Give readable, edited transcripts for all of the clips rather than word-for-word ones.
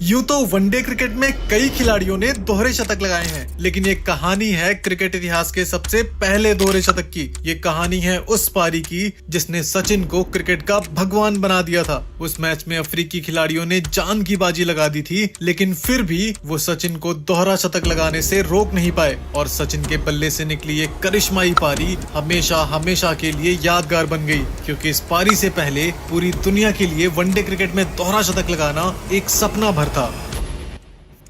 यूं तो one day cricket में कई खिलाड़ियों ने दोहरे शतक लगाए हैं, लेकिन ये कहानी है क्रिकेट इतिहास के सबसे पहले दोहरे शतक की। ये कहानी है उस पारी की जिसने सचिन को क्रिकेट का भगवान बना दिया था। उस मैच में अफ्रीकी खिलाड़ियों ने जान की बाजी लगा दी थी, लेकिन फिर भी वो सचिन को दोहरा शतक लगाने से रोक नहीं पाए और सचिन के बल्ले से निकली ये करिश्माई पारी हमेशा हमेशा के लिए यादगार बन गई, क्योंकि इस पारी से पहले पूरी दुनिया के लिए वनडे क्रिकेट में दोहरा शतक लगाना एक सपना भर था।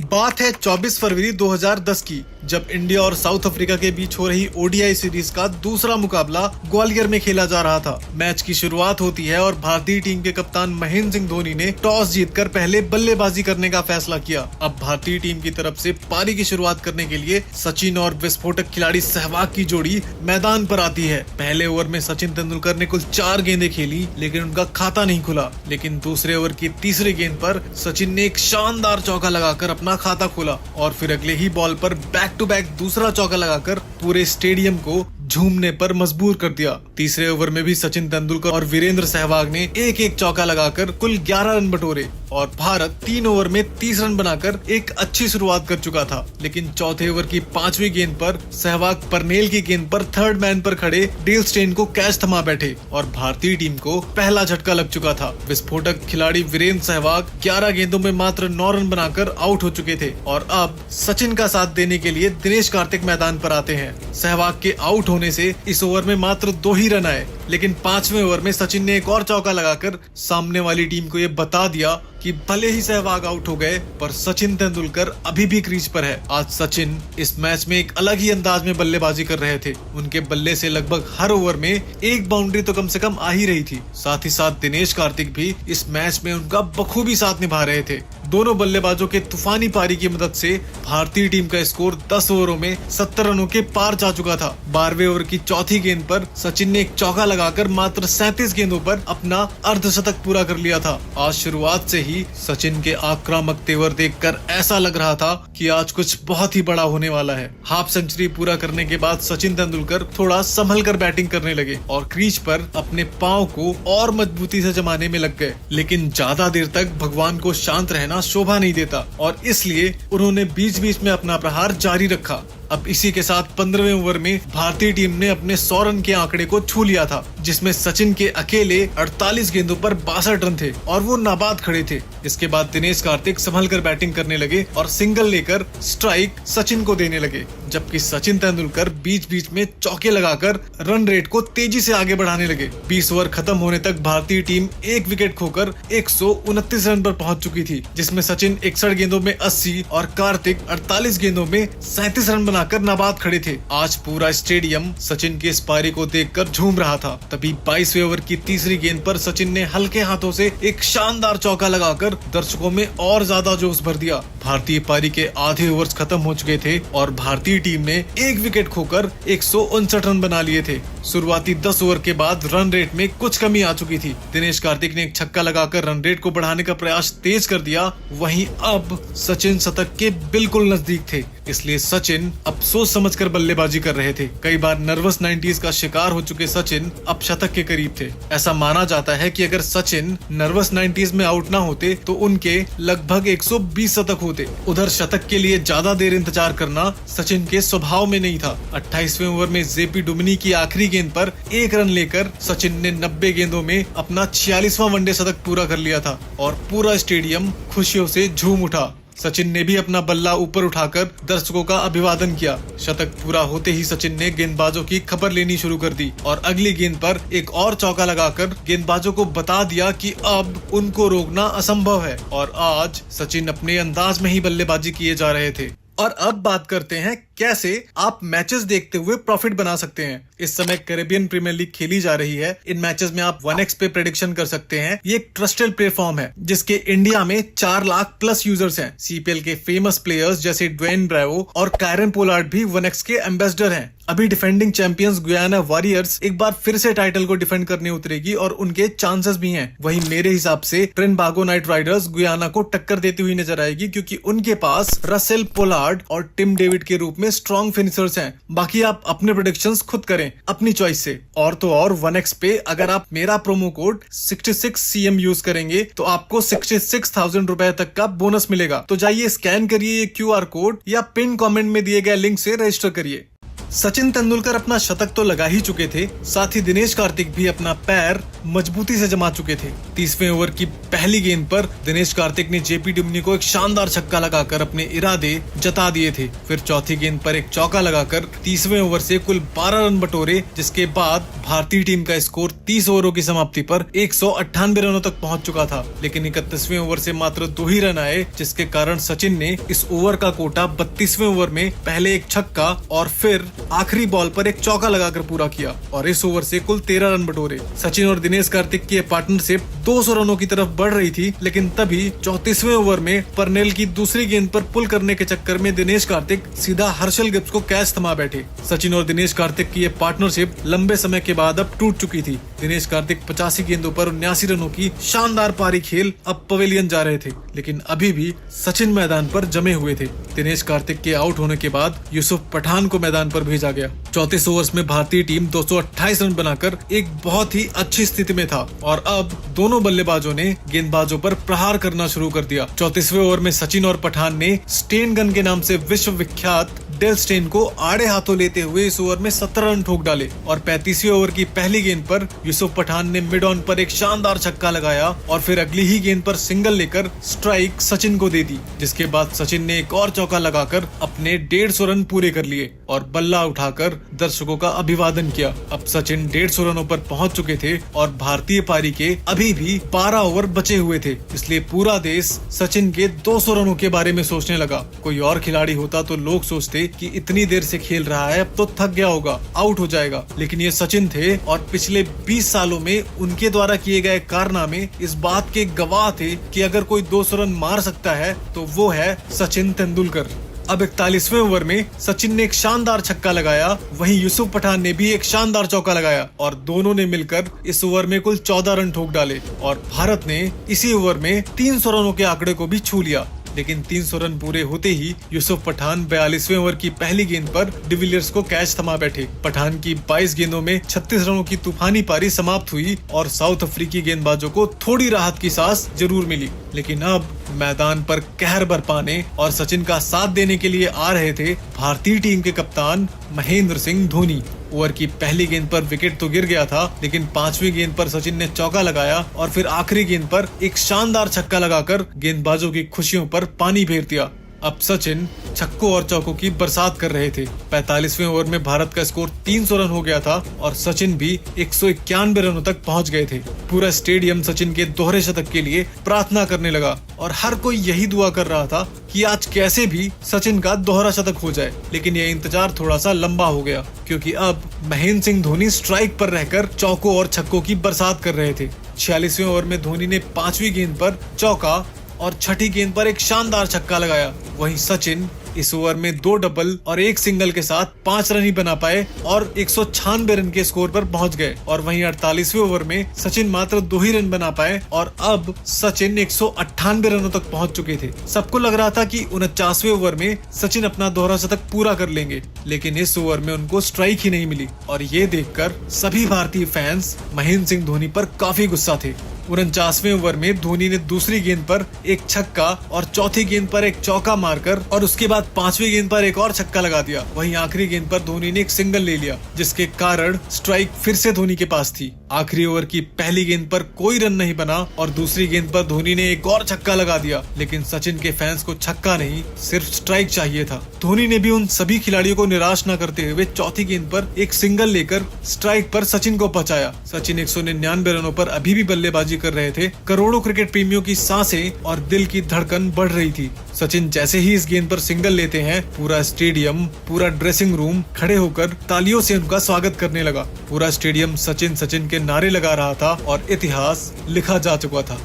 बात है 24 फरवरी 2010 की, जब इंडिया और साउथ अफ्रीका के बीच हो रही ओडीआई सीरीज का दूसरा मुकाबला ग्वालियर में खेला जा रहा था। मैच की शुरुआत होती है और भारतीय टीम के कप्तान महेंद्र सिंह धोनी ने टॉस जीतकर पहले बल्लेबाजी करने का फैसला किया। अब भारतीय टीम की तरफ से पारी की शुरुआत करने के लिए सचिन और विस्फोटक खिलाड़ी सहवाग की जोड़ी मैदान पर आती है। पहले ओवर में सचिन तेंदुलकर ने कुल 4 गेंदें खेली, लेकिन उनका खाता नहीं खुला। लेकिन दूसरे ओवर की तीसरी गेंद पर सचिन ने एक शानदार चौका लगाकर अपना खाता खोला और फिर अगले ही बॉल पर बैक टू बैक दूसरा चौका लगाकर पूरे स्टेडियम को झूमने पर मजबूर कर दिया। तीसरे ओवर में भी सचिन तेंदुलकर और वीरेंद्र सहवाग ने एक एक चौका लगाकर कुल 11 रन बटोरे और भारत 3 ओवर में 30 रन बनाकर एक अच्छी शुरुआत कर चुका था। लेकिन चौथे ओवर की 5वीं गेंद पर सहवाग परनेल की गेंद पर थर्ड मैन पर खड़े डेल स्टेन को कैच थमा बैठे और भारतीय टीम को पहला झटका लग चुका था। विस्फोटक खिलाड़ी वीरेंद्र सहवाग 11 गेंदों में मात्र 9 रन बनाकर आउट हो चुके थे और अब सचिन का साथ देने के लिए दिनेश कार्तिक मैदान पर आते हैं। सहवाग के आउट होने से इस ओवर में मात्र 2 ही रन आए, लेकिन 5वें ओवर में सचिन ने एक और चौका लगाकर सामने वाली टीम को ये बता दिया कि भले ही सहवाग आउट हो गए, पर सचिन तेंदुलकर अभी भी क्रीज पर है। आज सचिन इस मैच में एक अलग ही अंदाज में बल्लेबाजी कर रहे थे। उनके बल्ले से लगभग हर ओवर में एक बाउंड्री तो कम से कम आ ही रही थी। साथ ही साथ दिनेश कार्तिक भी इस मैच में उनका बखूबी साथ निभा रहे थे। दोनों बल्लेबाजों के तूफानी पारी की मदद से भारतीय टीम का स्कोर 10 ओवरों में 70 रनों के पार जा चुका था। 12वें ओवर की चौथी गेंद पर सचिन ने एक चौका लगाकर मात्र 37 गेंदों पर अपना अर्धशतक पूरा कर लिया था। आज शुरुआत से ही सचिन के आक्रामक तेवर देखकर ऐसा लग रहा था कि आज कुछ बहुत ही बड़ा होने वाला है। हाफ सेंचुरी पूरा करने के बाद सचिन तेंदुलकर थोड़ा संभल कर बैटिंग करने लगे और क्रीज पर अपने पांव को और मजबूती से जमाने में लग गए। लेकिन ज्यादा देर तक भगवान को शांत रहना शोभा नहीं देता और इसलिए उन्होंने बीच बीच में अपना प्रहार जारी रखा। अब इसी के साथ 15वें ओवर में भारतीय टीम ने अपने 100 रन के आंकड़े को छू लिया था, जिसमें सचिन के अकेले 48 गेंदों पर 62 रन थे और वो नाबाद खड़े थे। इसके बाद दिनेश कार्तिक संभल कर बैटिंग करने लगे और सिंगल लेकर स्ट्राइक सचिन को देने लगे, जबकि सचिन तेंदुलकर बीच बीच में चौके लगाकर रन रेट को तेजी से आगे बढ़ाने लगे। 20 ओवर खत्म होने तक भारतीय टीम 1 विकेट खोकर 129 रन पर पहुंच चुकी थी, जिसमें सचिन 61 गेंदों में 80 और कार्तिक 48 गेंदों में 37 रन बनाकर नाबाद खड़े थे। आज पूरा स्टेडियम सचिन की इस पारी को देखकर झूम रहा था। तभी 22वें ओवर की तीसरी गेंद पर सचिन ने हल्के हाथों से एक शानदार चौका लगाकर दर्शकों में और ज्यादा जोश भर दिया। भारतीय पारी के आधे ओवर्स खत्म हो चुके थे और भारतीय टीम ने 1 विकेट खोकर 159 रन बना लिए थे। शुरुआती 10 ओवर के बाद रन रेट में कुछ कमी आ चुकी थी। दिनेश कार्तिक ने एक छक्का लगाकर रन रेट को बढ़ाने का प्रयास तेज कर दिया। वहीं अब सचिन शतक के बिल्कुल नजदीक थे, इसलिए सचिन अब सोच समझकर बल्लेबाजी कर रहे थे। कई बार नर्वस 90s का शिकार हो चुके सचिन अब शतक के करीब थे। ऐसा माना जाता है कि अगर सचिन नर्वस 90s में आउट ना होते तो उनके लगभग 120 शतक होते। उधर शतक के लिए ज्यादा देर इंतजार करना सचिन के स्वभाव में नहीं था। 28वें ओवर में जेपी डुमिनी की आखिरी गेंद पर 1 रन लेकर सचिन ने 90 गेंदों में अपना 46वां वनडे शतक पूरा कर लिया था और पूरा स्टेडियम खुशियों से झूम उठा। सचिन ने भी अपना बल्ला ऊपर उठाकर दर्शकों का अभिवादन किया। शतक पूरा होते ही सचिन ने गेंदबाजों की खबर लेनी शुरू कर दी और अगली गेंद पर एक और चौका लगाकर गेंदबाजों को बता दिया कि अब उनको रोकना असंभव है और आज सचिन अपने अंदाज में ही बल्लेबाजी किए जा रहे थे। और अब बात करते हैं कैसे आप मैचेस देखते हुए प्रॉफिट बना सकते हैं। इस समय कैरेबियन प्रीमियर लीग खेली जा रही है। इन मैचेस में आप 1x पे प्रेडिक्शन कर सकते हैं। ये एक ट्रस्टेड प्लेटफॉर्म है जिसके इंडिया में 4 लाख प्लस यूजर्स हैं। सीपीएल के फेमस प्लेयर्स जैसे ड्वेन ब्रावो और कायरन पोलार्ड भी 1x के एम्बेसडर हैं। अभी डिफेंडिंग चैंपियंस गुयाना वॉरियर्स एक बार फिर से टाइटल को डिफेंड करने उतरेगी और उनके चांसेस भी हैं। वहीं मेरे हिसाब से ट्रिनिडाद नाइट राइडर्स गुयाना को टक्कर देती हुई नजर आएगी, क्योंकि उनके पास रसेल पोलार्ड और टिम डेविड के रूप में में स्ट्रॉन्ग फिनिशर्स हैं। बाकी आप अपने प्रेडिक्शंस खुद करें अपनी चॉइस से। और तो और 1x पे अगर आप मेरा प्रोमो कोड 66CM यूज करेंगे तो आपको 66,000 रुपए तक का बोनस मिलेगा। तो जाइए स्कैन करिए ये QR कोड या पिन कमेंट में दिए गए लिंक से रजिस्टर करिए। सचिन तेंदुलकर अपना शतक तो लगा ही चुके थे, साथ ही दिनेश कार्तिक भी अपना पैर मजबूती से जमा चुके थे। 30वें ओवर की पहली गेंद पर दिनेश कार्तिक ने जेपी डुमनी को एक शानदार छक्का लगाकर अपने इरादे जता दिए थे। फिर चौथी गेंद पर एक चौका लगाकर 30वें ओवर से कुल 12 रन बटोरे, जिसके बाद भारतीय टीम का स्कोर 30 ओवरों की समाप्ति पर 198 रनों तक पहुंच चुका था। लेकिन 31वें ओवर से मात्र 2 ही रन आए, जिसके कारण सचिन ने इस ओवर का कोटा 32वें ओवर में पहले एक छक्का और फिर आखिरी बॉल पर एक चौका लगाकर पूरा किया और इस ओवर से कुल 13 रन बटोरे। सचिन और दिनेश कार्तिक की पार्टनरशिप 200 रनों की तरफ बढ़ रही थी, लेकिन तभी 34वें ओवर में परनेल की दूसरी गेंद पर पुल करने के चक्कर में दिनेश कार्तिक सीधा हर्षल गिब्स को कैच थमा बैठे। सचिन और दिनेश कार्तिक की ये पार्टनरशिप लंबे समय के बाद अब टूट चुकी थी। दिनेश कार्तिक 85 गेंदों पर 79 रनों की शानदार पारी खेल अब पवेलियन जा रहे थे, लेकिन अभी भी सचिन मैदान पर जमे हुए थे। दिनेश कार्तिक के आउट होने के बाद यूसुफ पठान को मैदान पर भेजा गया। 34 ओवर्स में भारतीय टीम 228 रन बनाकर एक बहुत ही अच्छी स्थिति में था और अब दोनों बल्लेबाजों ने गेंदबाजों पर प्रहार करना शुरू कर दिया। 34वें ओवर में सचिन और पठान ने स्टेन गन के नाम से विश्व विख्यात डेल स्टेन को आड़े हाथों लेते हुए इस ओवर में 17 रन ठोक डाले और 35वें ओवर की पहली गेंद पर यूसुफ पठान ने मिड ऑन पर एक शानदार छक्का लगाया और फिर अगली ही गेंद पर सिंगल लेकर स्ट्राइक सचिन को दे दी, जिसके बाद सचिन ने एक और चौका लगाकर अपने 150 रन पूरे कर लिए और बल्ला उठाकर दर्शकों का अभिवादन किया। अब सचिन 150 रनों पर पहुंच चुके थे और भारतीय पारी के अभी भी 12 ओवर बचे हुए थे, इसलिए पूरा देश सचिन के 200 रनों के बारे में सोचने लगा। कोई और खिलाड़ी होता तो लोग सोचते कि इतनी देर से खेल रहा है, अब तो थक गया होगा, आउट हो जाएगा, लेकिन ये सचिन थे और पिछले 20 सालों में उनके द्वारा किए गए कारनामे इस बात के गवाह थे कि अगर कोई 200 रन मार सकता है तो वो है सचिन तेंदुलकर। अब 41वें ओवर में सचिन ने एक शानदार छक्का लगाया, वहीं यूसुफ पठान ने भी एक शानदार चौका लगाया और दोनों ने मिलकर इस ओवर में कुल 14 रन ठोक डाले और भारत ने इसी ओवर में 300 रनों के आंकड़े को भी छू लिया। लेकिन 300 रन पूरे होते ही यूसुफ पठान 42वें ओवर की पहली गेंद पर डिविलियर्स को कैच थमा बैठे। पठान की 22 गेंदों में 36 रनों की तूफानी पारी समाप्त हुई और साउथ अफ्रीकी गेंदबाजों को थोड़ी राहत की सांस जरूर मिली। लेकिन अब मैदान पर कहर बरपाने और सचिन का साथ देने के लिए आ रहे थे भारतीय टीम के कप्तान महेंद्र सिंह धोनी। ओवर की पहली गेंद पर विकेट तो गिर गया था, लेकिन 5वीं गेंद पर सचिन ने चौका लगाया और फिर आखिरी गेंद पर एक शानदार छक्का लगाकर गेंदबाजों की खुशियों पर पानी फेर दिया। अब सचिन छक्कों और चौकों की बरसात कर रहे थे। 45वें ओवर में भारत का स्कोर 300 रन हो गया था और सचिन भी 191 रनों तक पहुंच गए थे। पूरा स्टेडियम सचिन के दोहरे शतक के लिए प्रार्थना करने लगा और हर कोई यही दुआ कर रहा था कि आज कैसे भी सचिन का दोहरा शतक हो जाए। लेकिन यह इंतजार थोड़ा सा लंबा हो गया, क्योंकि अब महेंद्र सिंह धोनी स्ट्राइक पर रहकर चौकों और छक्कों की बरसात कर रहे थे। 46वें ओवर में धोनी ने 5वीं गेंद पर चौका और 6ठी गेंद पर एक शानदार छक्का लगाया। वहीं सचिन इस ओवर में 2 डबल और 1 सिंगल के साथ 5 रन ही बना पाए और 196 रन के स्कोर पर पहुंच गए। और वहीं 48वें ओवर में सचिन मात्र 2 ही रन बना पाए और अब सचिन 198 रनों तक पहुंच चुके थे। सबको लग रहा था कि 49वें ओवर में सचिन अपना दोहरा शतक पूरा कर लेंगे, लेकिन इस ओवर में उनको स्ट्राइक ही नहीं मिली और ये देखकर सभी भारतीय फैंस महेंद्र सिंह धोनी पर काफी गुस्सा थे। 49वें ओवर में धोनी ने दूसरी गेंद पर एक छक्का और चौथी गेंद पर एक चौका मारकर और उसके बाद 5वीं गेंद पर एक और छक्का लगा दिया। वहीं आखिरी गेंद पर धोनी ने एक सिंगल ले लिया, जिसके कारण स्ट्राइक फिर से धोनी के पास थी। आखिरी ओवर की पहली गेंद पर कोई रन नहीं बना और दूसरी गेंद पर धोनी ने एक और छक्का लगा दिया, लेकिन सचिन के फैंस को छक्का नहीं, सिर्फ स्ट्राइक चाहिए था। धोनी ने भी उन सभी खिलाड़ियों को निराश न करते हुए चौथी गेंद पर एक सिंगल लेकर स्ट्राइक पर सचिन को पहुंचाया। सचिन 199 रनों पर अभी भी बल्लेबाजी कर रहे थे। करोड़ों क्रिकेट प्रेमियों की सांसें और दिल की धड़कन बढ़ रही थी। सचिन जैसे ही इस गेंद पर सिंगल लेते हैं, पूरा स्टेडियम, पूरा ड्रेसिंग रूम खड़े होकर तालियों से उनका स्वागत करने लगा। पूरा स्टेडियम सचिन सचिन के नारे लगा रहा था और इतिहास लिखा जा चुका था।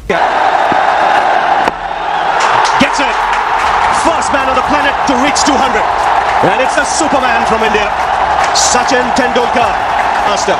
Gets it. First man on the planet to reach 200. And it's the Superman from India, Sachin Tendulkar. Master.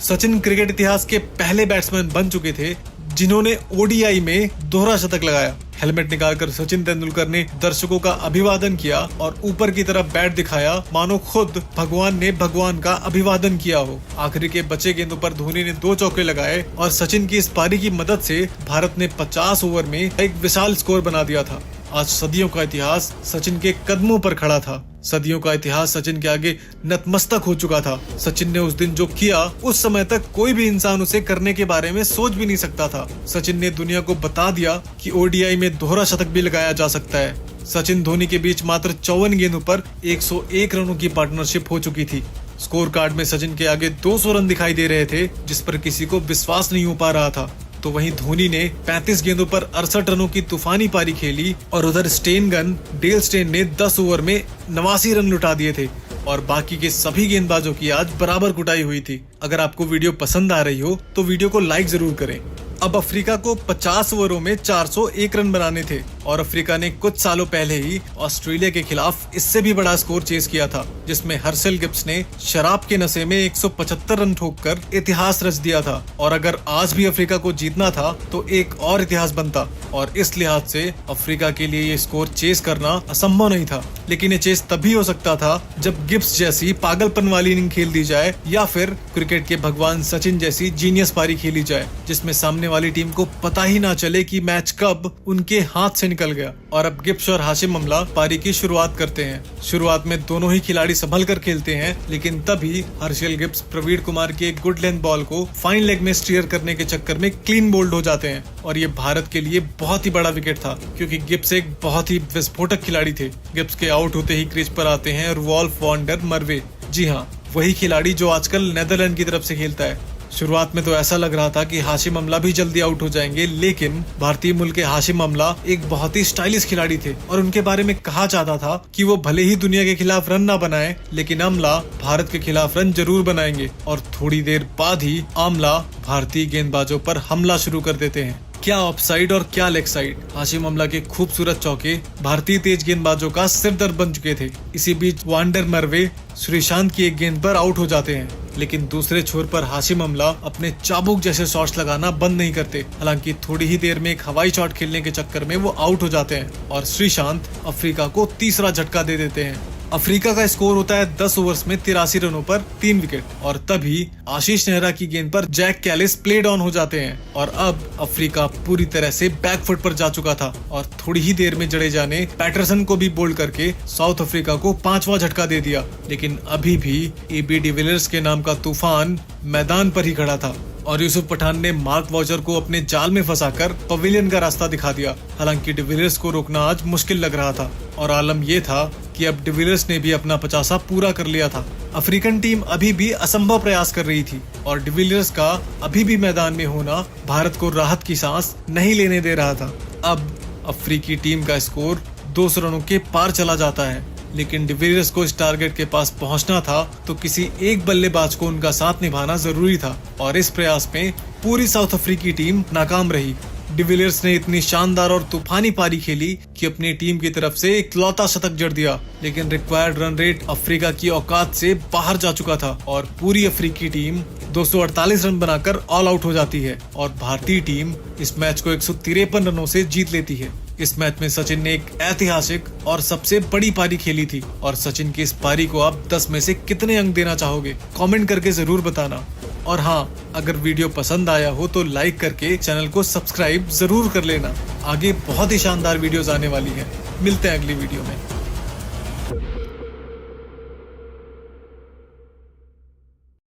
Sachin cricket इतिहास के पहले बैट्समैन बन चुके थे जिन्होंने ओडीआई में दोहरा शतक लगाया। हेलमेट निकालकर सचिन तेंदुलकर ने दर्शकों का अभिवादन किया और ऊपर की तरफ बैट दिखाया, मानो खुद भगवान ने भगवान का अभिवादन किया हो। आखिरी के बचे गेंदों पर धोनी ने 2 चौके लगाए और सचिन की इस पारी की मदद से भारत ने 50 ओवर में एक विशाल स्कोर बना दिया था। आज सदियों का इतिहास सचिन के कदमों पर खड़ा था। सदियों का इतिहास सचिन के आगे नतमस्तक हो चुका था। सचिन ने उस दिन जो किया, उस समय तक कोई भी इंसान उसे करने के बारे में सोच भी नहीं सकता था। सचिन ने दुनिया को बता दिया कि ओडीआई में दोहरा शतक भी लगाया जा सकता है। सचिन धोनी के बीच मात्र 54 गेंदों पर 101 रनों की पार्टनरशिप हो चुकी थी। स्कोर कार्ड में सचिन के आगे 200 रन दिखाई दे रहे थे, जिस पर किसी को विश्वास नहीं हो पा रहा था। तो वहीं धोनी ने 35 गेंदों पर 68 रनों की तूफानी पारी खेली और उधर स्टेन गन डेल स्टेन ने 10 ओवर में 89 रन लुटा दिए थे और बाकी के सभी गेंदबाजों की आज बराबर कुटाई हुई थी। अगर आपको वीडियो पसंद आ रही हो तो वीडियो को लाइक जरूर करें। अब अफ्रीका को 50 ओवरों में 401 रन बनाने थे और अफ्रीका ने कुछ सालों पहले ही ऑस्ट्रेलिया के खिलाफ इससे भी बड़ा स्कोर चेस किया था, जिसमें हर्षल गिब्स ने शराब के नशे में 175 रन ठोककर इतिहास रच दिया था। और अगर आज भी अफ्रीका को जीतना था तो एक और इतिहास बनता और इस लिहाज से अफ्रीका के लिए ये स्कोर चेस करना असंभव नहीं था। लेकिन ये चेस तभी हो सकता था जब गिब्स जैसी पागलपन वाली इनिंग खेल दी जाए या फिर क्रिकेट के भगवान सचिन जैसी जीनियस पारी खेली जाए, जिसमें सामने वाली टीम को पता ही ना चले कि मैच कब उनके हाथ से निकल गया। और अब गिब्स और हाशिम अमला पारी की शुरुआत करते हैं। शुरुआत में दोनों ही खिलाड़ी संभल कर खेलते हैं, लेकिन तभी हर्षल गिब्स प्रवीण कुमार की एक गुड लेंथ बॉल को फाइन लेग में स्टीयर करने के चक्कर में क्लीन बोल्ड हो जाते हैं और ये भारत के लिए बहुत ही बड़ा विकेट था, क्योंकि गिब्स एक बहुत ही विस्फोटक खिलाड़ी थे। गिब्स के आउट होते ही क्रीज पर आते हैं रुडोल्फ वैन डर मर्वे। जी हाँ, वही खिलाड़ी जो आजकल नेदरलैंड की तरफ से खेलता है। शुरुआत में तो ऐसा लग रहा था कि हाशिम अमला भी जल्दी आउट हो जाएंगे, लेकिन भारतीय मूल के हाशिम अमला एक बहुत ही स्टाइलिश खिलाड़ी थे और उनके बारे में कहा जाता था कि वो भले ही दुनिया के खिलाफ रन ना बनाए, लेकिन अमला भारत के खिलाफ रन जरूर बनाएंगे। और थोड़ी देर बाद ही अमला भारतीय गेंदबाजों पर हमला शुरू कर देते हैं। क्या ऑफसाइड और क्या लेग साइड। हाशिम अमला के खूबसूरत चौके भारतीय तेज गेंदबाजों का सिर दर्द बन चुके थे। इसी बीच वैन डर मर्वे श्रीशांत की एक गेंद पर आउट हो जाते हैं, लेकिन दूसरे छोर पर हाशिम अमला अपने चाबुक जैसे शॉट्स लगाना बंद नहीं करते। हालांकि थोड़ी ही देर में एक हवाई शॉट खेलने के चक्कर में वो आउट हो जाते हैं और श्रीशांत अफ्रीका को तीसरा झटका दे देते हैं। अफ्रीका का स्कोर होता है 10 ओवर्स में 83 रनों पर 3 विकेट और तभी आशीष नेहरा की गेंद पर जैक कैलिस प्लेड ऑन हो जाते हैं और अब अफ्रीका पूरी तरह से बैकफुट पर जा चुका था और थोड़ी ही देर में जडेजा ने पैटरसन को भी बोल्ड करके साउथ अफ्रीका को 5वां झटका दे दिया। लेकिन अभी भी एबी डिविलियर्स के नाम का तूफान मैदान पर ही खड़ा था और यूसुफ पठान ने मार्क वॉचर को अपने जाल में फंसाकर पवेलियन का रास्ता दिखा दिया। हालांकि डिविलियर्स को रोकना आज मुश्किल लग रहा था और आलम ये था कि अब डिविलियर्स ने भी अपना 50 पूरा कर लिया था। अफ्रीकन टीम अभी भी असंभव प्रयास कर रही थी और डिविलियर्स का अभी भी मैदान में होना भारत को राहत की सांस नहीं लेने दे रहा था। अब अफ्रीकी टीम का स्कोर 200 रनों के पार चला जाता है, लेकिन डिविलियर्स को इस टारगेट के पास पहुंचना था तो किसी एक बल्लेबाज को उनका साथ निभाना जरूरी था और इस प्रयास में पूरी साउथ अफ्रीकी टीम नाकाम रही। डिविलियर्स ने इतनी शानदार और तूफानी पारी खेली कि अपनी टीम की तरफ से इकलौता शतक जड़ दिया, लेकिन रिक्वायर्ड रन रेट अफ्रीका की औकात से बाहर जा चुका था और पूरी अफ्रीकी टीम 248 रन बनाकर ऑल आउट हो जाती है और भारतीय टीम इस मैच को 153 रनों से जीत लेती है। इस मैच में सचिन ने एक ऐतिहासिक और सबसे बड़ी पारी खेली थी और सचिन की इस पारी को आप 10 में से कितने अंक देना चाहोगे, कमेंट करके जरूर बताना। और हाँ, अगर वीडियो पसंद आया हो तो लाइक करके चैनल को सब्सक्राइब जरूर कर लेना। आगे बहुत ही शानदार वीडियोस आने वाली हैं। मिलते हैं अगली वीडियो में।